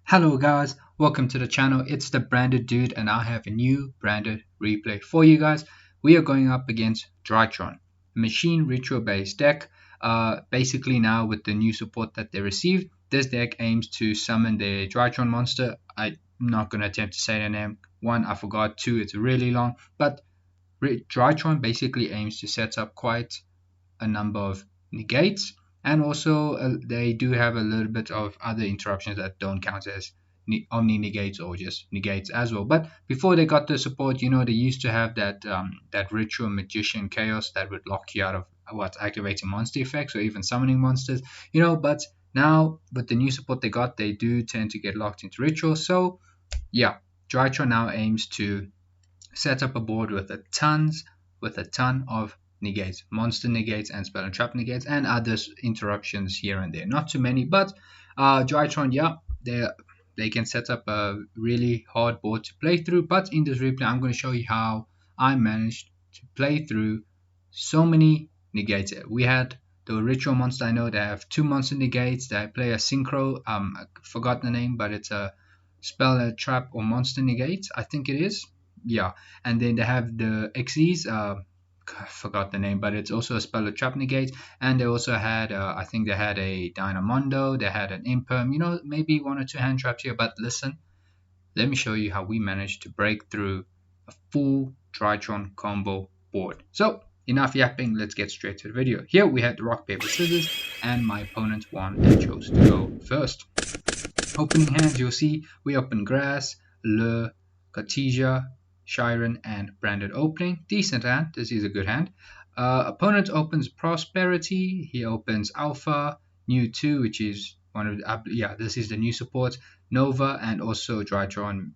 Hello guys, welcome to the channel. It's the branded dude and I have a new branded replay for you guys. We are going up against Drytron, a machine ritual based deck. Basically now with the new support that they received, this deck aims to summon the Drytron monster. I'm not going to attempt to say the name. One, I forgot. Two, it's really long. But Drytron basically aims to set up quite a number of negates, and also they do have a little bit of other interruptions that don't count as omni negates or just negates as well. But before they got the support, they used to have that ritual magician chaos that would lock you out of what activating monster effects or even summoning monsters. But now with the new support they got, they do tend to get locked into ritual. So yeah, Drytron now aims to set up a board with a ton of negates, monster negates, and spell and trap negates, and other interruptions here and there. Not too many, but Drytron, yeah, they can set up a really hard board to play through. But in this replay, I'm going to show you how I managed to play through so many negates. We had the ritual monster. I know they have two monster negates. They play a synchro. I forgot the name, but it's a spell, a trap, or monster negate. I think it is. Yeah, and then they have the XEs. I forgot the name, but it's also a spell, a trap negate. And they also had, I think they had a Dynamondo. They had an Imperm. Maybe one or two hand traps here. But listen, let me show you how we managed to break through a full Drytron combo board. So enough yapping, let's get straight to the video. Here we had the rock, paper, scissors, and my opponent won and chose to go first. Opening hands, you'll see we open Grass, Le, Cartesia, Chiron, and Branded Opening. Decent hand. This is a good hand. Opponent opens Prosperity. He opens Alpha, New 2, which is one of the, this is the new support, Nova, and also Drytron.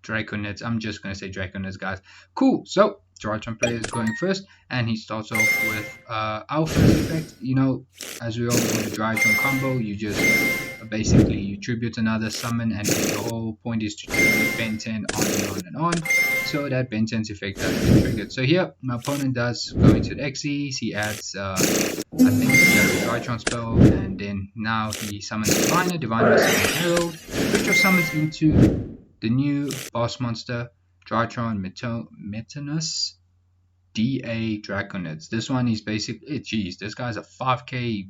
Draconids. I'm just going to say Draconids, guys. Cool. So Drytron player is going first, and he starts off with Alpha effect. As we all know, the Drytron combo, you just basically you tribute another summon, and the whole point is to tribute Ben 10 on and on and on, so that Ben 10's effect has been triggered. So here my opponent does go into the Xyz. He adds I think the Drytron spell, and then now he summons Diviner summons Herald, which summons into the new boss monster, Drytron Metanus DA Draconids. This one is basically, geez, this guy's a 5k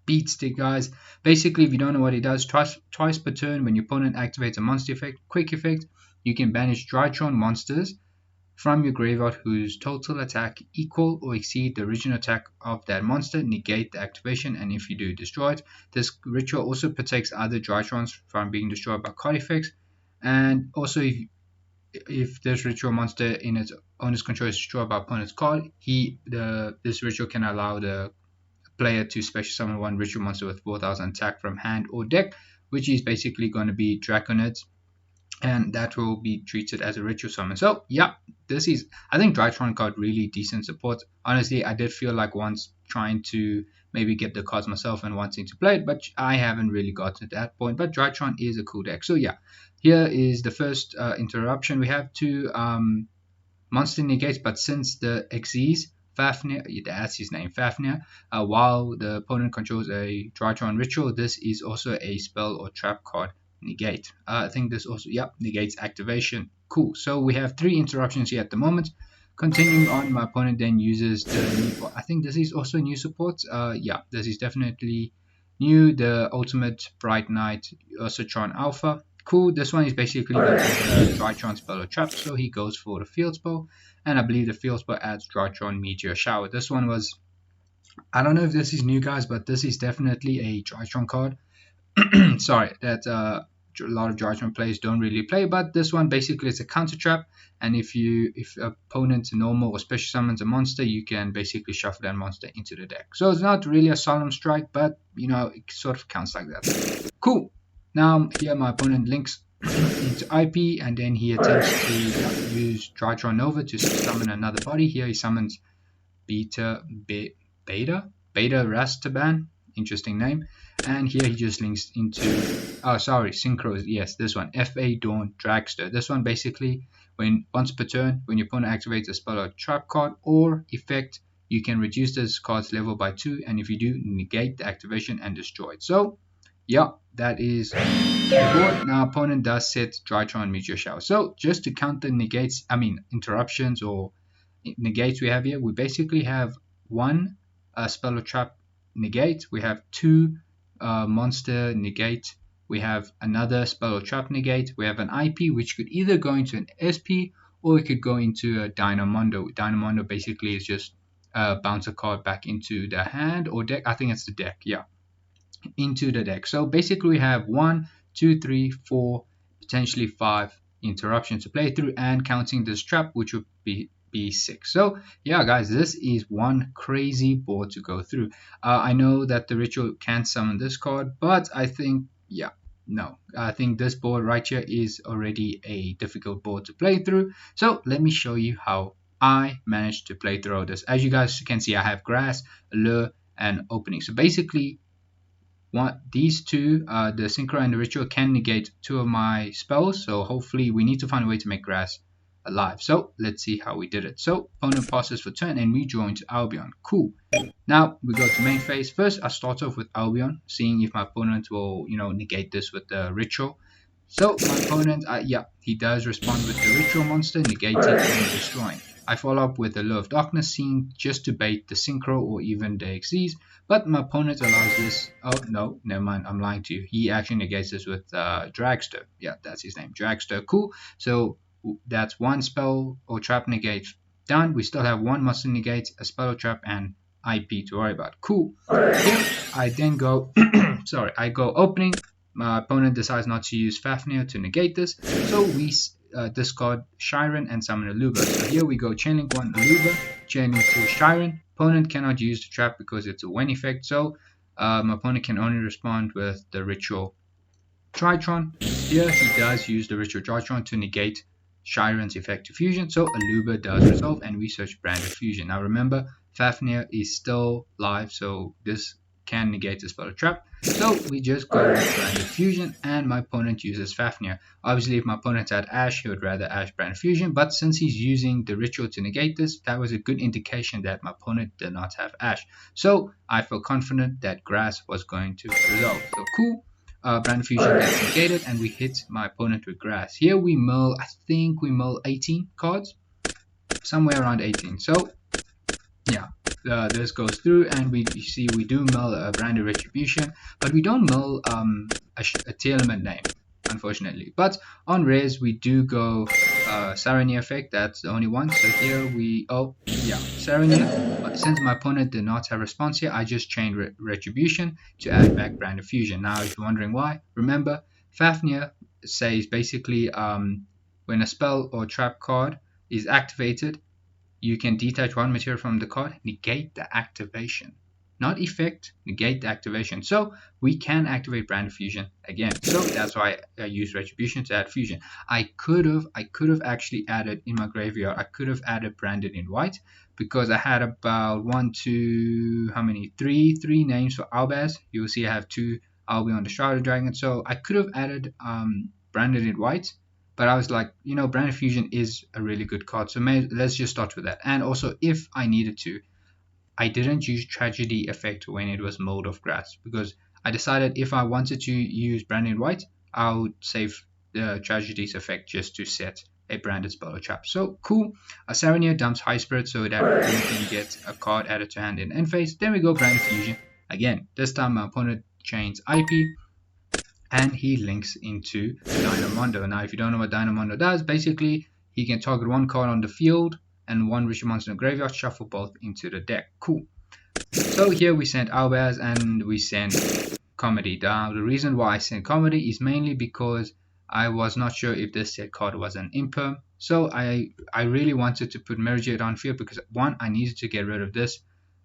beat stick, guys. Basically, if you don't know what he does, twice per turn when your opponent activates a monster effect, quick effect, you can banish Drytron monsters from your graveyard whose total attack equal or exceed the original attack of that monster, negate the activation, and if you do, destroy it. This ritual also protects other Drytrons from being destroyed by card effects. And also, if this ritual monster in its owner's control is destroyed by opponent's card, this ritual can allow the player to special summon one ritual monster with 4,000 attack from hand or deck, which is basically going to be Draconids, and that will be treated as a ritual summon. So yeah, I think Drytron got really decent support. Honestly, I did feel like once trying to maybe get the cards myself and wanting to play it, but I haven't really got to that point. But Drytron is a cool deck. So yeah, here is the first interruption. We have two monster negates, but since the Xyz, Fafnir, that's his name, Fafnir, while the opponent controls a Drytron ritual, this is also a spell or trap card negate. I think this also, negates activation. Cool. So we have three interruptions here at the moment. Continuing on, my opponent then uses the new, I think this is also new support. This is definitely new, the ultimate Bright Knight Ursatron Alpha. Cool. This one is basically the Drytron spell or trap, so he goes for the field spell, and I believe the field spell adds Drytron Meteor Shower. This one was, I don't know if this is new, guys, but this is definitely a Drytron card. Sorry, that a lot of Drytron players don't really play, but this one basically is a counter trap, and if opponent normal or special summons a monster, you can basically shuffle that monster into the deck. So it's not really a solemn strike, but it sort of counts like that. Cool. Now here my opponent links into IP, and then he attempts to use Drytron Nova to summon another body. Here he summons Beta Rastaban, interesting name. And here he just links into, Synchros, yes, this one, FA Dawn Dragster. This one basically, once per turn, when your opponent activates a spell or trap card or effect, you can reduce this card's level by 2, and if you do, negate the activation and destroy it. So yeah, that is the board. Now opponent does set Drytron Meteor Shower. So just to counter negates, interruptions or negates we have here, we basically have one spell or trap negate, we have two monster negate, we have another spell or trap negate, we have an IP which could either go into an SP or it could go into a Dynamondo. Dynamondo basically is just bounce a card back into the hand or deck. I think it's the deck, yeah, into the deck. So basically we have 1, 2, 3, 4, potentially 5 interruptions to play through, and counting this trap, which would be 6. So yeah guys, this is one crazy board to go through. I know that the ritual can summon this card, but I think I think this board right here is already a difficult board to play through. So let me show you how I managed to play through this. As you guys can see, I have grass, allure, and opening. So basically these two, the synchro and the ritual, can negate 2 of my spells. So hopefully we need to find a way to make grass alive. So let's see how we did it. So opponent passes for turn and we draw into Albion. Cool. Now we go to main phase. First I start off with Albion, seeing if my opponent will negate this with the ritual. So my opponent, he does respond with the ritual monster, negating and destroying. I follow up with the Lure of Darkness, seeing just to bait the synchro or even the XCs, but my opponent allows this. Oh no, never mind, I'm lying to you. He actually negates this with Dragster. Yeah, that's his name, Dragster. Cool. So that's one spell or trap negate done. We still have one monster negate, a spell or trap, and IP to worry about. Cool. Here I then go I go opening. My opponent decides not to use Fafnir to negate this, so we discard Shiren and summon Aluba. So here we go Chainlink 1 Aluba, Chainlink 2 Shiren. Opponent cannot use the trap because it's a when effect, so my opponent can only respond with the ritual Drytron. Here he does use the ritual Drytron to negate Shiren's effect to fusion, so Aluba does resolve and we search Branded Fusion. Now remember, Fafnir is still live, so this can negate the spell trap. So we just go with Branded Fusion and my opponent uses Fafnir. Obviously if my opponent had Ash, he would rather Ash Branded Fusion, but since he's using the ritual to negate this, that was a good indication that my opponent did not have Ash. So I feel confident that Grass was going to resolve. So cool. Branded Fusion gets negated and we hit my opponent with Grass. Here we mill, I think we mill 18 cards, somewhere around 18. So yeah, this goes through and we see we do mill a Branded Retribution, but we don't mill a tier limit name, unfortunately. But on rares we do go Sarania effect, that's the only one. So here we, Sarania. Since my opponent did not have response here, I just chained Retribution to add back Branded Fusion. Now if you're wondering why, remember Fafnir says basically when a spell or trap card is activated, you can detach one material from the card, negate the activation. Not effect, negate the activation. So we can activate Branded Fusion again. So that's why I use Retribution to add Fusion. I could have actually added in my graveyard, I could have added Branded in white, because I had about 3 names for Albaz. You will see I have 2 Albion the Shrouded Dragon. So I could have added Branded in white, but I was like, Branded Fusion is a really good card, so let's just start with that. And also, if I needed to, I didn't use Tragedy effect when it was Mold of Grass, because I decided if I wanted to use Branded White, I would save the Tragedy's effect just to set a branded spell or trap. So cool. Sarania dumps High Spirit so that we can get a card added to hand in end phase. Then we go Branded Fusion. Again, this time my opponent chains IP, and he links into Dynamondo. Now if you don't know what Dynamondo does, basically he can target one card on the field and one ritual monster in the graveyard, shuffle both into the deck. Cool. So here we send Albaz and we send Comedy. Now the reason why I sent Comedy is mainly because I was not sure if this set card was an imperm. So I really wanted to put Merged on field because one, I needed to get rid of this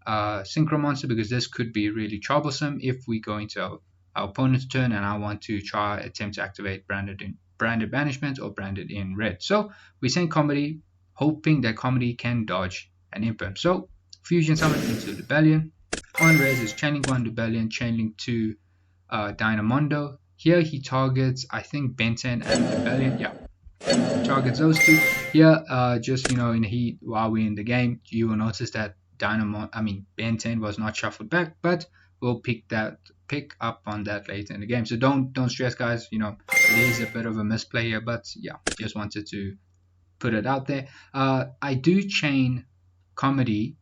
Synchro monster, because this could be really troublesome if we go into our opponent's turn and I want to attempt to activate Branded Banishment or Branded in red. So we send Comedy, hoping that Comedy can dodge an imperm. So Fusion Summon into Rebellion. On res is Chainlink 1 Rebellion, Chainlink 2 Dynamondo. Here he targets, I think, Benten and Rebellion. Yeah, targets those two. Here, just in the heat while we're in the game, you will notice that Benten was not shuffled back, but we'll pick that pick up on that later in the game. So don't stress, guys. You know, it is a bit of a misplay here, but yeah, just wanted to put it out there. I do chain comedy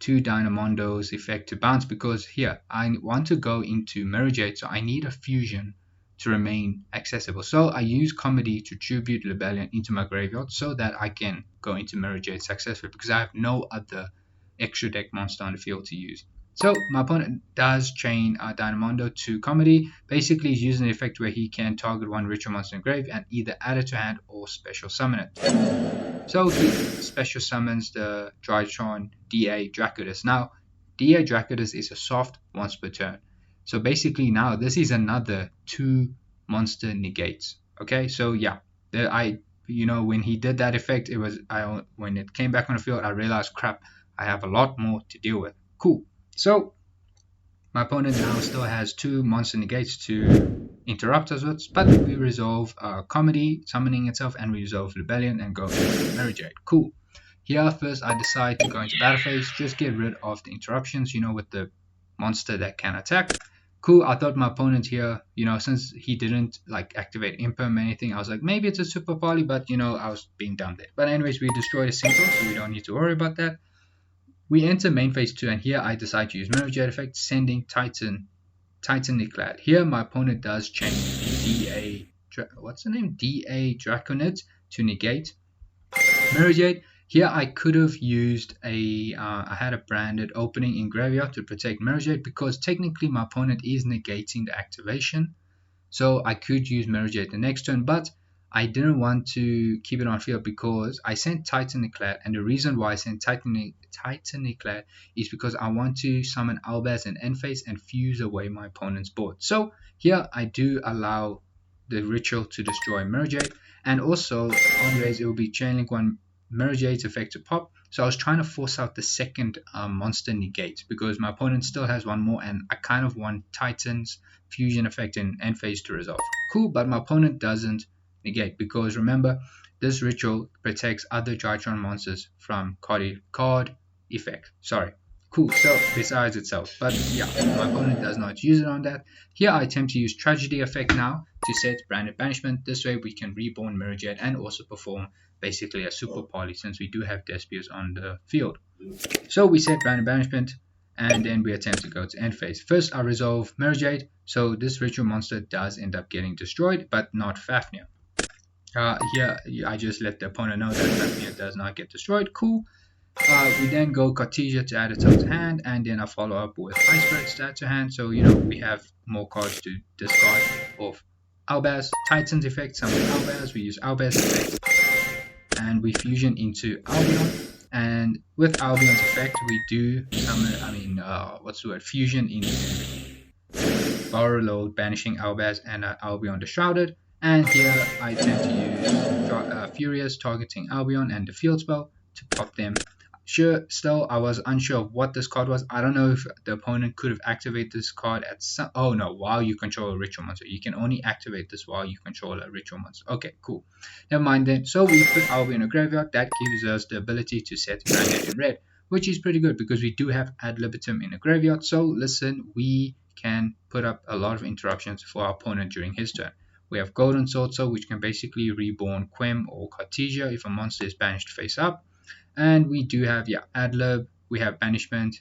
to Dynamondo's effect to bounce because here I want to go into Mirrorjade, so I need a fusion to remain accessible. So I use comedy to tribute Rebellion into my graveyard so that I can go into Mirrorjade successfully because I have no other extra deck monster on the field to use. So my opponent does chain Dynamondo to comedy. Basically, he's using the effect where he can target one ritual monster in grave and either add it to hand or special summon it. So he special summons the Drytron DA Draconis. Now, DA Draconis is a soft once per turn. So basically now this is another 2 monster negates. Okay, so yeah, when he did that effect, when it came back on the field, I realized, crap, I have a lot more to deal with. Cool. So my opponent now still has 2 monster negates to interrupt us with, but we resolve comedy summoning itself, and we resolve rebellion and go into Mirrorjade. Cool. Here first I decide to go into battle phase, just get rid of the interruptions, with the monster that can attack. Cool. I thought my opponent here, since he didn't like activate imperm or anything, I was like, maybe it's a super poly, but I was being dumb there. But anyways, we destroyed a synchro, so we don't need to worry about that. We enter main phase 2, and here I decide to use Mirrorjade effect, sending Titanly Clad. Here my opponent does change DA Draconid to negate Mirrorjade. Here I could have used I had a branded opening in graveyard to protect Mirrorjade because technically my opponent is negating the activation. So I could use Mirrorjade the next turn, but I didn't want to keep it on field because I sent Titanly Clad, and the reason why I sent Titanly Clad is because I want to summon Albaz in end phase and fuse away my opponent's board. So here I do allow the ritual to destroy Mirrorjade, and also on raise it will be Chainlink 1 Mirrorjade's effect to pop. So I was trying to force out the second monster negate because my opponent still has one more, and I kind of want Titan's fusion effect in end phase to resolve. Cool, but my opponent doesn't negate because remember, this ritual protects other Drytron monsters from card effect. Sorry. Cool, so besides itself, but yeah, my opponent does not use it on that. Here I attempt to use Tragedy effect now to set Branded Banishment. This way we can reborn Mirrorjade and also perform basically a super poly since we do have despias on the field. So we set Branded Banishment, and then we attempt to go to end phase. First I resolve Mirrorjade, so this ritual monster does end up getting destroyed, but not Fafnir. Here I just let the opponent know that Fafnir does not get destroyed. Cool. We then go Cartesia to add it to his hand, and then I follow up with Ice Spirit to add to hand. So we have more cards to discard of Albaz. Titan's effect, summon Albaz. We use Albaz effect, and we fusion into Albion. And with Albion's effect, we do summon. Fusion into Borrow Load, banishing Albaz and Albion the Shrouded. And here I attempt to use Furious, targeting Albion and the field spell to pop them. Still I was unsure of what this card was. I don't know if the opponent could have activated this card at some... Oh no, while you control a ritual monster. You can only activate this while you control a ritual monster. Okay, cool. Never mind then. So we put Albion in a graveyard. That gives us the ability to set Granite in red, which is pretty good because we do have Ad Libitum in a graveyard. So listen, we can put up a lot of interruptions for our opponent during his turn. We have Golden Sword, which can basically reborn Quem or Cartesia if a monster is banished face up. And we do have Adlib, we have Banishment.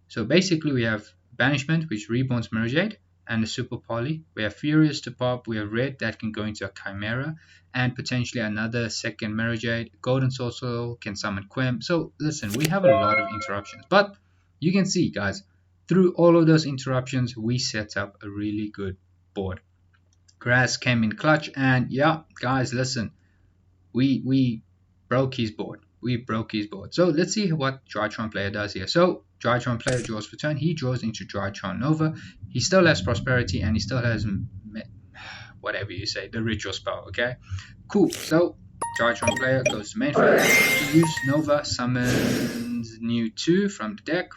So basically we have Banishment, which reborns Mirrorjade, and the Super Poly. We have Furious to pop, we have Red that can go into a Chimera, and potentially another second Mirrorjade. Golden Soul can summon Quem. So listen, we have a lot of interruptions. But you can see, guys, through all of those interruptions, we set up a really good board. Grass came in clutch, and yeah, guys, listen, we broke his board. So let's see what Drytron player does here. So Drytron player draws for turn. He draws into Drytron Nova. He still has Prosperity, and he still has whatever you say, the ritual spell. Okay, cool. So Drytron player goes to main phase. He uses Nova, summons new 2 from the deck.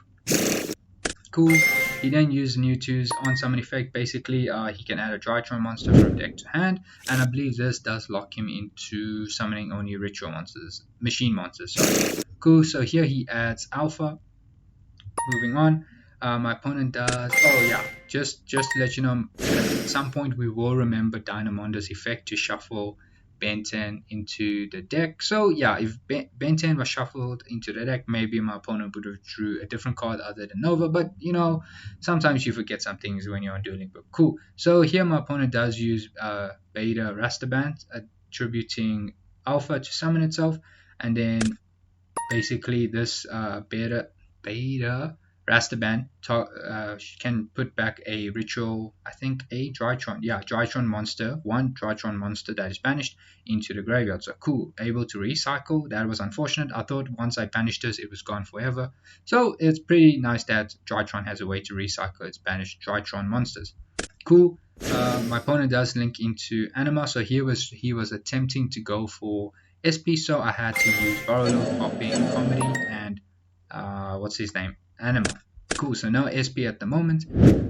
Cool. He then uses new 2s on summon effect. Basically, he can add a Drytron monster from deck to hand, and I believe this does lock him into summoning only ritual monsters, machine monsters. Sorry. Cool. So here he adds Alpha. Moving on, My opponent does. Oh yeah, just to let you know, at some point we will remember Dynamonder's effect to shuffle Ben 10 into the deck. So yeah, if Ben 10 was shuffled into the deck, maybe my opponent would have drew a different card other than Nova. But you know, sometimes you forget some things when you're on Dueling Book. Cool. So here my opponent does use Beta Rasterband, attributing Alpha to summon itself, and then basically this beta Rasterband can put back a ritual, I think a Drytron, yeah, Drytron monster, one Drytron monster that is banished into the graveyard. So cool, able to recycle. That was unfortunate. I thought once I banished this, it was gone forever. So it's pretty nice that Drytron has a way to recycle its banished Drytron monsters. Cool. My opponent does link into Anima, so he was attempting to go for SP, so I had to use Borrowload, Popping, Comedy, and what's his name? Anima. Cool, so no SP at the moment.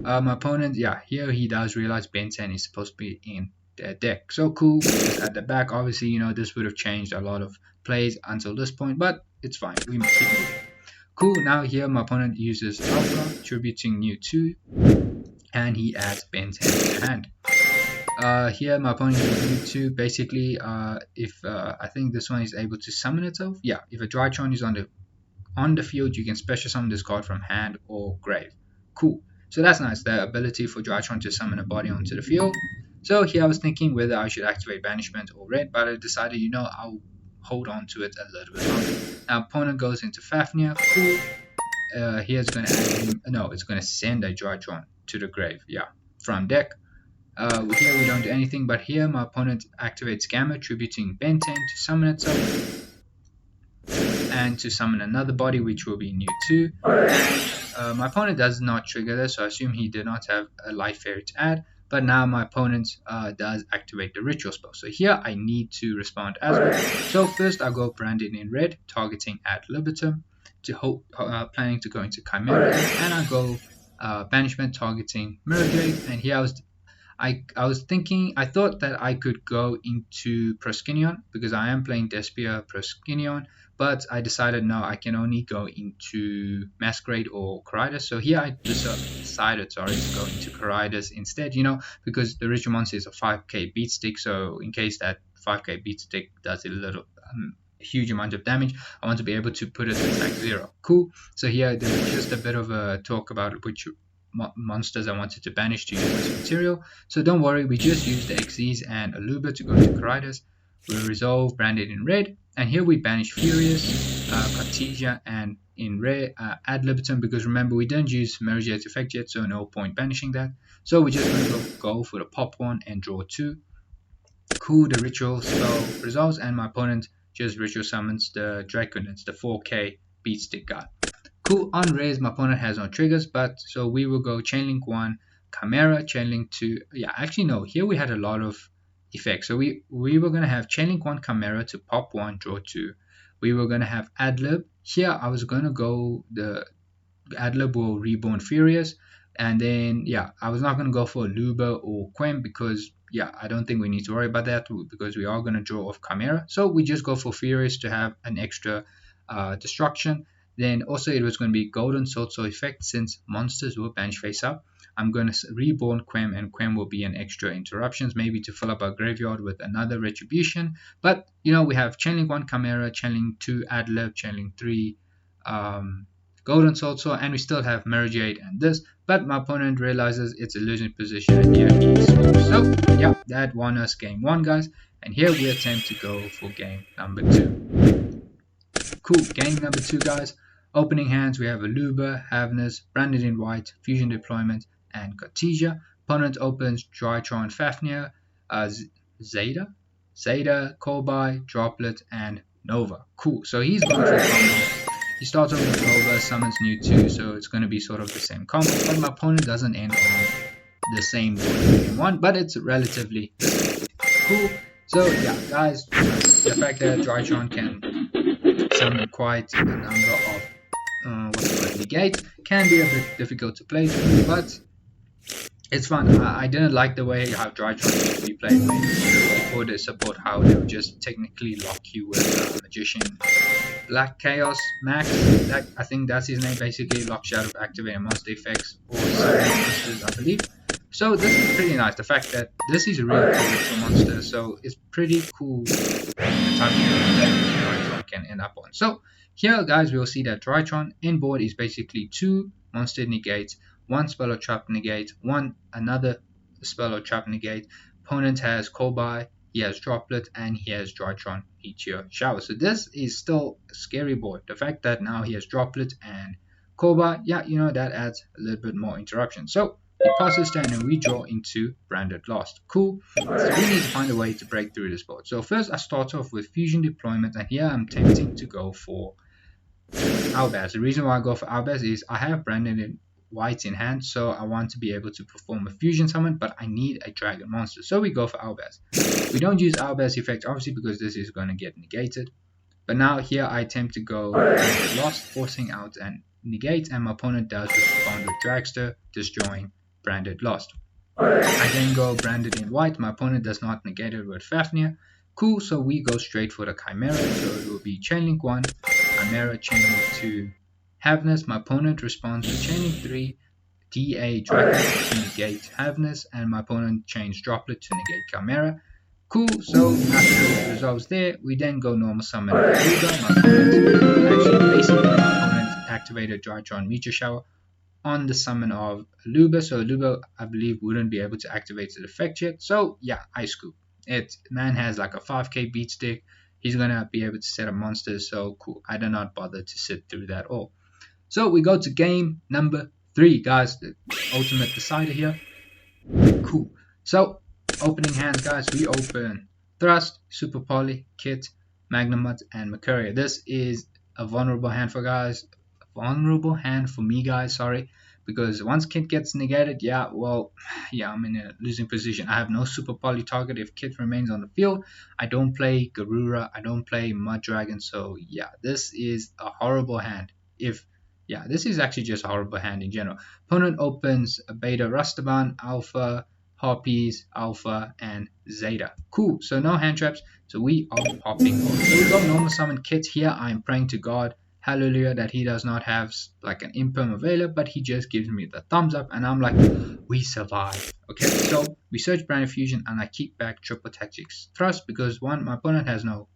My opponent, yeah, here he does realize Ben 10 is supposed to be in the deck. So cool, just at the back, obviously, you know, this would have changed a lot of plays until this point, but it's fine, we keep moving. Cool, now here my opponent uses Alpha, attributing new 2, and he adds Ben 10 to hand. Here my opponent uses new 2. Basically, if I think this one is able to summon itself. Yeah, if a Drytron is on the field, you can special summon this card from hand or grave. Cool. So that's nice, the ability for Drytron to summon a body onto the field. So here I was thinking whether I should activate Banishment or Red, but I decided, you know, I'll hold on to it a little bit longer. Now opponent goes into Fafnir. Cool. Here it's going to add him, no, it's going to send a Drytron to the grave. Yeah, from deck. Here we don't do anything, but here my opponent activates Gamma, attributing Ben 10 to summon itself and to summon another body, which will be new 2. And my opponent does not trigger this, so I assume he did not have a Life Fairy to add. But now my opponent does activate the ritual spell. So here I need to respond as well. So first I go branded in red, targeting Ad Libitum, planning to go into Chimera, and I go Banishment, targeting Mirrorblade. And here I was thinking, I thought that I could go into Proskinion because I am playing Despia Proskinion, but I decided no, I can only go into Masquerade or Caridas. So here I decided, to go into Caridas instead, you know, because the ritual monster is a 5k beat stick. So in case that 5k beat stick does a little huge amount of damage, I want to be able to put it at attack 0. Cool. So here there's just a bit of a talk about which monsters I wanted to banish to use this material. So don't worry, we just use the Xyz and Aluba to go to Caridas. We'll resolve branded in red, and here we banish Furious, Cartesia, and in red Ad Libitum, because remember we didn't use Mergia's effect yet, so no point banishing that. So we're just going to go for the pop one and draw 2. Cool, the ritual spell resolves, and my opponent just ritual summons the Draconets, the 4k beatstick guy. Cool, on raise my opponent has no triggers, but so we will go Chainlink 1, Chimera, Chainlink 2. Yeah, actually no, here we had a lot of effects. So we were going to have Chainlink 1 Chimera to pop 1, draw 2. We were going to have Adlib. Here I was going to go, the Adlib will reborn Furious, and then yeah, I was not going to go for Luba or Quem because yeah, I don't think we need to worry about that because we are going to draw off Chimera. So we just go for Furious to have an extra destruction. Then also it was going to be Golden Sword effect, since monsters will bench face up. I'm going to reborn Quem, and Quem will be an extra interruptions, maybe to fill up our graveyard with another retribution. But you know, we have Chainlink 1 Chimera, Chainlink 2 Adlib, Chainlink 3 Golden Sword, and we still have Mergiate and this. But my opponent realizes it's a losing position, and here he sweeps. So yeah, that won us game 1, guys. And here we attempt to go for game number 2. Cool, game number 2, guys. Opening hands, we have Aluba, Havnus, Branded in White, Fusion Deployment, and Cartesia. Opponent opens Drytron, Fafnir, Zeta, Kolbai, Droplet, and Nova. Cool, so he's going for a combo. He starts off with Nova, summons new 2, so it's going to be sort of the same combo, but my opponent doesn't end on the same board in game 1, but it's relatively cool. So yeah, guys, the fact that Drytron can summon quite a number of negate can be a bit difficult to play through, but It's fun. I didn't like the way how Drytron used to be played when before the support, how they would just technically lock you with Magician Black Chaos Max. That, I think that's his name, basically locks you out of activating monster effects or certain monsters, I believe. So this is pretty nice. The fact that this is a real powerful monster, so it's pretty cool the type of build that Drytron can end up on. So here, guys, we'll see that Drytron inboard is basically 2 monster negates, 1 spell or trap negate, 1 another spell or trap negate. Opponent has Kobai, he has Droplet, and he has Drytron Meteor Shower. So this is still a scary board. The fact that now he has Droplet and Kobai, yeah, you know, that adds a little bit more interruption. So he passes turn and we draw into Branded Lost. Cool. So we need to find a way to break through this board. So first I start off with Fusion Deployment, and here I'm tempting to go for Albaz. The reason why I go for Albaz is I have Branded in white in hand, so I want to be able to perform a fusion summon, but I need a dragon monster, so we go for Albaz. We don't use Albaz effect obviously because this is going to get negated, but now here I attempt to go Lost, forcing out and negate, and my opponent does respond with Dragster, destroying Branded Lost. I then go Branded in white, my opponent does not negate it with Fafnir. Cool, so we go straight for the Chimera, so it will be Chainlink 1, Chimera, Chainlink 2, Havness. My opponent responds with Chainlink 3, DA Dragon to negate Havness, and my opponent chains Droplet to negate Chimera. Cool, so nothing resolves there. We then go normal summon Luba. My opponent activated Drytron Meteor Shower on the summon of Luba, so Luba I believe wouldn't be able to activate the effect yet. So yeah, I scoop. Man has like a 5k beat stick. He's gonna be able to set up monsters, so cool. I do not bother to sit through that all. So we go to game number 3, guys. The ultimate decider here. Cool. So opening hands, guys. We open Thrust, Super Poly, Kit, Magnamut, and Mercuria. This is a vulnerable hand for guys. A vulnerable hand for me, guys. Sorry. Because once Kit gets negated, yeah, I'm in a losing position. I have no Super Poly target if Kit remains on the field. I don't play Garura. I don't play Mud Dragon. So yeah, this is a horrible hand. This is actually just a horrible hand in general. Opponent opens a Beta Rustaban, Alpha, Harpies, Alpha, and Zeta. Cool, so no hand traps, so we are popping off. So we got normal summon Kit here. I'm praying to God, hallelujah, that he does not have like an Imperm Availer, but he just gives me the thumbs up, and I'm like, we survive. Okay, so we search Branded Fusion, and I keep back Triple Tactics Thrust because one, my opponent has no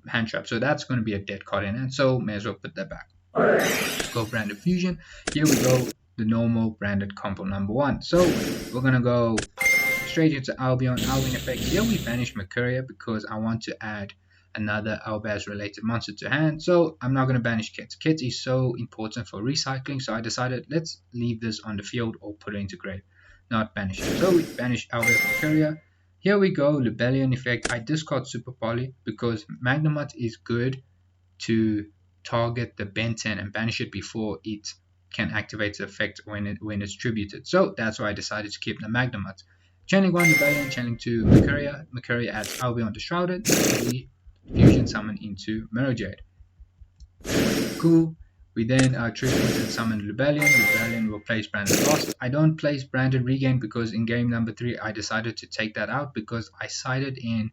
hand trap, so that's going to be a dead card in hand, so may as well put that back. Let's go Branded Fusion. Here we go, the normal branded combo number 1. So we're gonna go straight into Albion effect. Here we banish Mercuria because I want to add another Albaz related monster to hand. So I'm not gonna banish Kit. Kit is so important for recycling, so I decided let's leave this on the field or put it into grave, not banish it. So we banish Albaz Mercuria. Here we go, Rebellion effect. I discard Super Poly because Magnamut is good to target the Benton and banish it before it can activate the effect when it's tributed. So that's why I decided to keep the Magnamut. Channeling 1 Rebellion, channeling 2 Mercuria. Mercuria adds Albion to Shrouded, and we fusion summon into Mirror Jade. Cool. We then tribute and summon Rebellion. Rebellion will place Branded Lost. I don't place Branded Regain because in game number 3 I decided to take that out because I sided in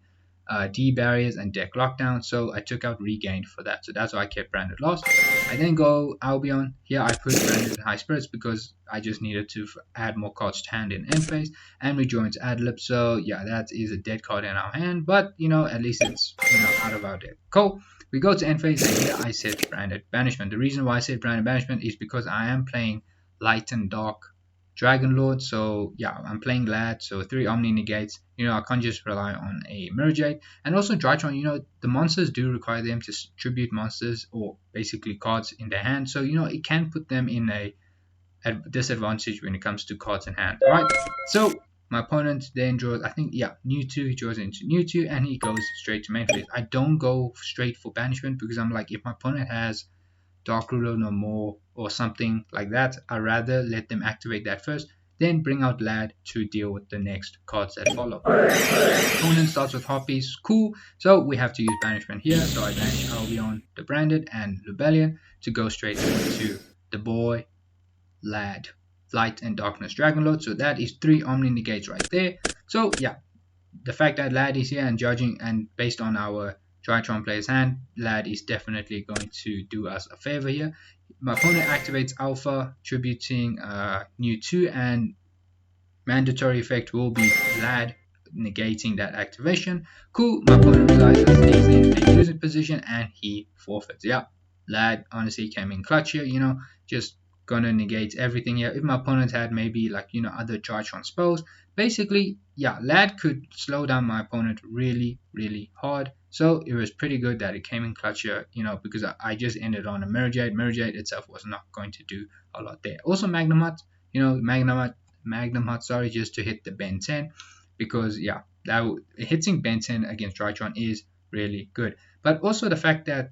D barriers and deck lockdown, so I took out Regained for that, so that's why I kept Branded Lost. I then go Albion. Here I put Branded in High Spirits because I just needed to add more cards to hand in end phase, and we join to Adlib, so yeah, that is a dead card in our hand, but you know, at least it's out of our deck. Cool. We go to end phase, and here I set Branded Banishment. The reason why I set Branded Banishment is because I am playing Light and Dark Dragon Lord, so yeah, I'm playing Glad, so 3 Omni negates, I can't just rely on a Mirror Jade. And also Drytron, the monsters do require them to tribute monsters or basically cards in their hand, so it can put them in a disadvantage when it comes to cards in hand. Alright, so my opponent then draws, I think, Mewtwo. He draws into Mewtwo and he goes straight to main phase. I don't go straight for banishment because I'm like, if my opponent has Dark Ruler no more or something like that, I'd rather let them activate that first, then bring out Lad to deal with the next cards that follow. Opponent starts with Harpies. Cool, so we have to use banishment here, so I banish Albion, the Branded, and Rebellion to go straight into the boy Lad Light and Darkness Dragonlord. So that is 3 Omni Negates right there. So yeah, the fact that Lad is here and judging, and based on our Drytron player's hand, Lad is definitely going to do us a favor here. My opponent activates Alpha, tributing new 2, and mandatory effect will be Lad negating that activation. Cool, my opponent realizes he's in a losing position and he forfeits. Yeah, Lad honestly came in clutch here, just gonna negate everything here. If my opponent had maybe like, other Drytron spells, basically, yeah, Lad could slow down my opponent really, really hard. So it was pretty good that it came in clutch here, because I just ended on a Mirror Jade. Mirror Jade itself was not going to do a lot there. Also Magnum Hut, Magnum Hut, sorry, just to hit the Ben 10, because yeah, hitting Ben 10 against Drytron is really good. But also the fact that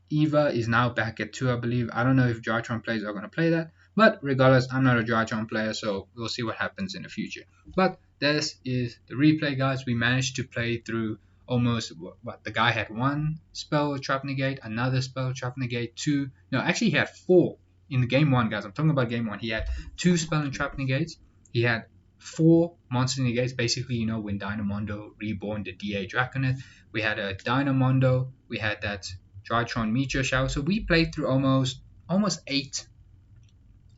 Eva is now back at 2, I believe. I don't know if Drytron players are going to play that, but regardless, I'm not a Drytron player, so we'll see what happens in the future. But this is the replay, guys. We managed to play through almost what the guy had 1 spell trap negate, another spell trap negate, 2. No, actually he had 4 in the game 1, guys. I'm talking about game 1. He had 2 spell and trap negates. He had 4 monster negates. Basically, when Dynamondo reborn the DA Draconet, we had a Dynamondo, we had that Drytron Meteor Shower. So we played through almost 8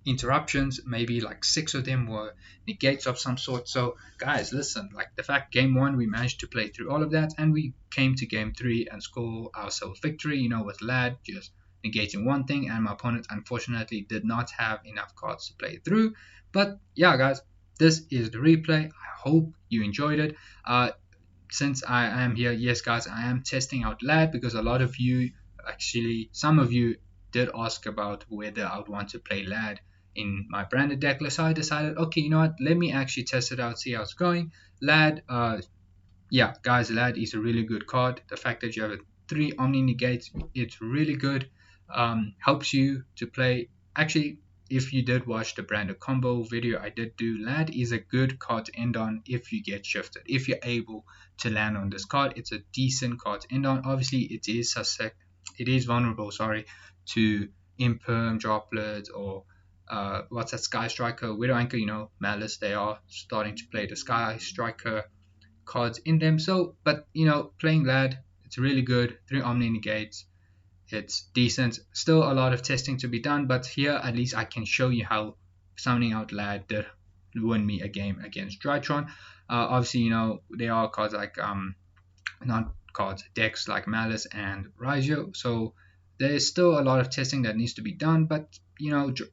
interruptions, maybe like 6 of them were negates of some sort. So guys, listen, like the fact game 1 we managed to play through all of that, and we came to game 3 and score ourselves victory, with Lad just negating one thing, and my opponent unfortunately did not have enough cards to play through. But yeah, guys, this is the replay. I hope you enjoyed it. Since I am here, yes guys, I am testing out Lad, because a lot of you, actually some of you, did ask about whether I would want to play Lad in my branded deck list. So I decided, okay, you know what, let me actually test it out, see how it's going. Lad, yeah guys, Lad is a really good card. The fact that you have 3 Omni Negates, it's really good. Helps you to play. Actually, if you did watch the branded combo video I did do, Lad is a good card to end on if you get shifted. If you're able to land on this card, it's a decent card to end on. Obviously it is vulnerable, to Imperm, Droplets, or what's that, Sky Striker, Widow Anchor, Malice. They are starting to play the Sky Striker cards in them. So, but playing Lad, it's really good. 3 Omni Negates, it's decent. Still a lot of testing to be done, but here at least I can show you how summoning out Lad did win me a game against Drytron. Obviously, there are cards like not cards, decks like Malice and Yugioh, so there's still a lot of testing that needs to be done. But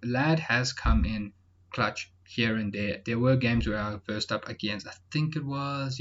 Lad has come in clutch here and there. There were games where I versed up against, I think it was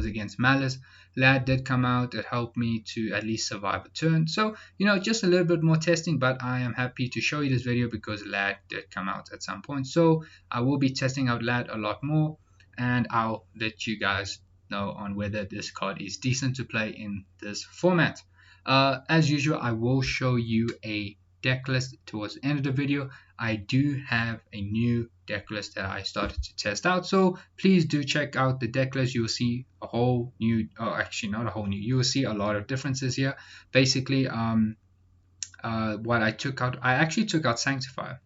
against Malice. Lad did come out. It helped me to at least survive a turn. So just a little bit more testing, but I am happy to show you this video because Lad did come out at some point. So I will be testing out Lad a lot more, and I'll let you guys know on whether this card is decent to play in this format. As usual, I will show you a deck list towards the end of the video. I do have a new deck list that I started to test out, so please do check out the deck list. You will see a whole new, actually not a whole new, you will see a lot of differences here. Basically, what I took out, I actually took out Sanctifier.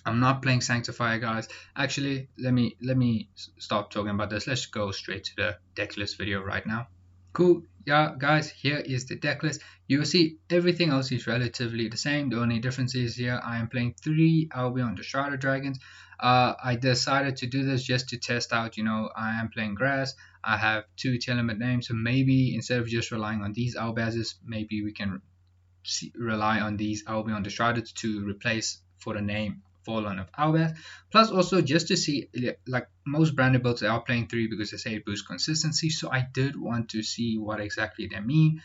I'm not playing Sanctifier, guys. Actually, let me stop talking about this. Let's go straight to the deck list video right now. Cool. Yeah guys, here is the deck list. You will see everything else is relatively the same. The only difference is here I am playing 3 Albion Destroyer Dragons. I decided to do this just to test out, I am playing grass. I have 2 Telemate names, so maybe instead of just relying on these Albazes, maybe we can rely on these Albion Destroyers to replace for the name Fallen of Albaz. Plus also just to see, like most branded builds, they are playing 3 because they say it boosts consistency, so I did want to see what exactly they mean.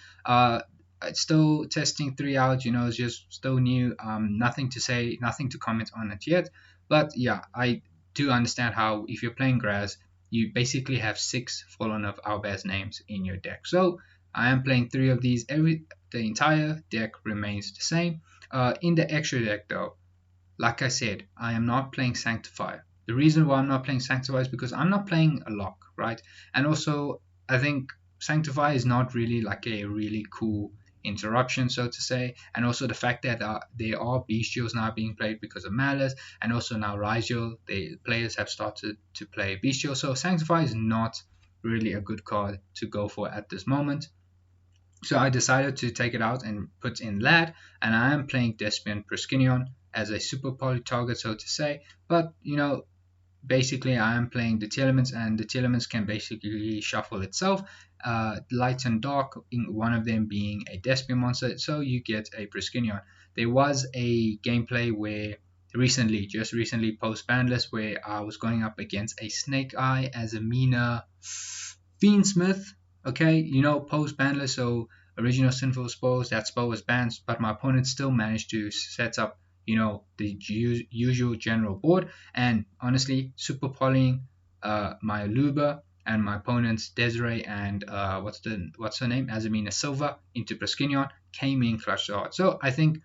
It's still testing 3 out, it's just still new. Nothing to say, nothing to comment on it yet, but yeah, I do understand how if you're playing grass, you basically have 6 Fallen of Albaz names in your deck. So I am playing 3 of these. The entire deck remains the same. In the extra deck though, like I said, I am not playing Sanctifier. The reason why I'm not playing Sanctifier is because I'm not playing a lock, right? And also, I think Sanctifier is not really like a really cool interruptions, so to say, and also the fact that there are bestials now being played because of malice, and also now yugioh, the players have started to play bestial, so sanctify is not really a good card to go for at this moment. So I decided to take it out and put in lad, and I am playing despia and Proskinion as a super poly target, so to say. But basically I am playing the Telements, and the Telements can basically shuffle itself, light and dark, in one of them being a despia monster, so you get a Proskinion. There was a gameplay where just recently post Banlist, where I was going up against a Snake Eye as a Mina Fiendsmith. Okay, post Banlist, so original Sinful Spells, that spell was banned, but my opponent still managed to set up the usual general board, and honestly super polying my Luba and my opponent's Desiree and what's her name, Azamina Silva, into Proskinion came in clutch hard. So I think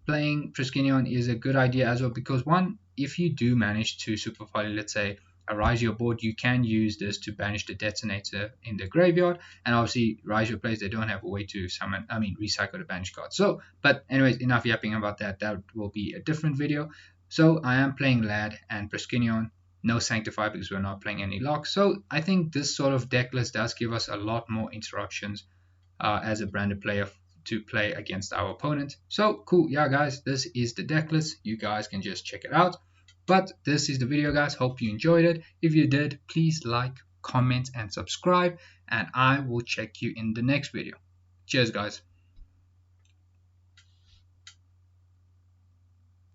playing Proskinion is a good idea as well, because one, if you do manage to super poly, let's say, a yugioh board, you can use this to banish the detonator in the graveyard, and obviously yugioh players, they don't have a way to recycle the banish card. So, but anyways, enough yapping about that. That will be a different video. So I am playing lad and Proskinion, no sanctify because we're not playing any lock. So I think this sort of deck list does give us a lot more interruptions as a branded player to play against our opponent. So cool, yeah guys, this is the deck list. You guys can just check it out. But this is the video, guys. Hope you enjoyed it. If you did, please like, comment, and subscribe, and I will check you in the next video. Cheers, guys.